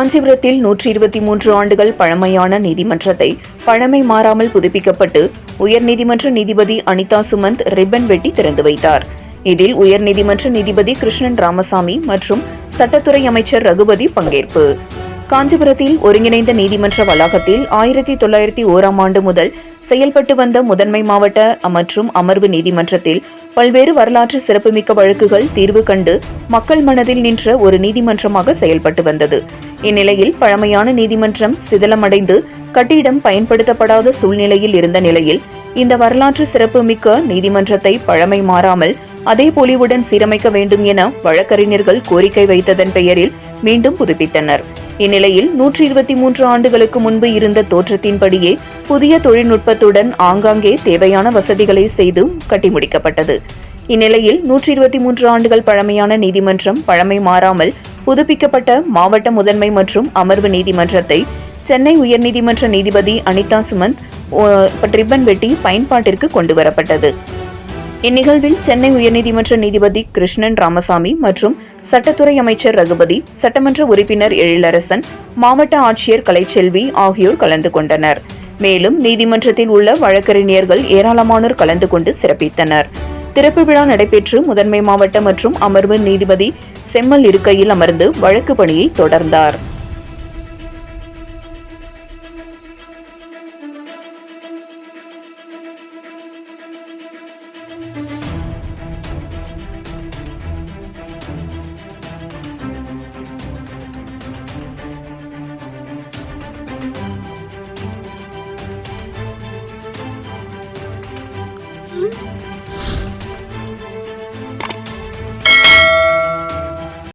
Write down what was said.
காஞ்சிபுரத்தில் 123 ஆண்டுகள் பழமையான நீதிமன்றத்தை பழமை மாறாமல் புதுப்பிக்கப்பட்டு உயர்நீதிமன்ற நீதிபதி அனிதா சுமந்த் ரிப்பன் வெட்டி திறந்து வைத்தார். இதில் உயர்நீதிமன்ற நீதிபதி கிருஷ்ணன் ராமசாமி மற்றும் சட்டத்துறை அமைச்சர் ரகுபதி பங்கேற்பு. காஞ்சிபுரத்தில் ஒருங்கிணைந்த நீதிமன்ற வளாகத்தில் 1901ஆம் ஆண்டு முதல் செயல்பட்டு வந்த முதன்மை மாவட்ட மற்றும் அமர்வு நீதிமன்றத்தில் பல்வேறு வரலாற்று சிறப்புமிக்க வழக்குகள் தீர்வு கண்டு மக்கள் மனதில் நின்ற ஒரு நீதிமன்றமாக செயல்பட்டு வந்தது. இந்நிலையில் பழமையான நீதிமன்றம் சிதிலமடைந்து கட்டிடம் பயன்படுத்தப்படாத சூழ்நிலையில் இருந்த நிலையில் இந்த வரலாற்று சிறப்புமிக்க நீதிமன்றத்தை பழமை மாறாமல் அதே பொலிவுடன் சீரமைக்க வேண்டும் என வழக்கறிஞர்கள் கோரிக்கை வைத்ததன் பெயரில் மீண்டும் புதுப்பித்தனர். இந்நிலையில் 123 ஆண்டுகளுக்கு முன்பு இருந்த தோற்றத்தின்படியே புதிய தொழில்நுட்பத்துடன் ஆங்காங்கே தேவையான வசதிகளை செய்து கட்டி முடிக்கப்பட்டது. இந்நிலையில் 123 ஆண்டுகள் பழமையான நீதிமன்றம் பழமை மாறாமல் புதுப்பிக்கப்பட்ட மாவட்ட முதன்மை மற்றும் அமர்வு நீதிமன்றத்தை சென்னை உயர்நீதிமன்ற நீதிபதி அனிதா சுமந்த் ரிப்பன் வெட்டி பயன்பாட்டிற்கு கொண்டுவரப்பட்டது. இந்நிகழ்வில் சென்னை உயர்நீதிமன்ற நீதிபதி கிருஷ்ணன் ராமசாமி மற்றும் சட்டத்துறை அமைச்சர் ரகுபதி, சட்டமன்ற உறுப்பினர் எழிலரசன், மாவட்ட ஆட்சியர் கலைச்செல்வி ஆகியோர் கலந்து கொண்டனர். மேலும் நீதிமன்றத்தில் உள்ள வழக்கறிஞர்கள் ஏராளமானோர் கலந்து கொண்டு சிறப்பித்தனர். திறப்பு விழா நடைபெற்று முதன்மை மாவட்ட மற்றும் அமர்வு நீதிபதி செம்மல் இருக்கையில் அமர்ந்து வழக்கு பணியை தொடர்ந்தார்.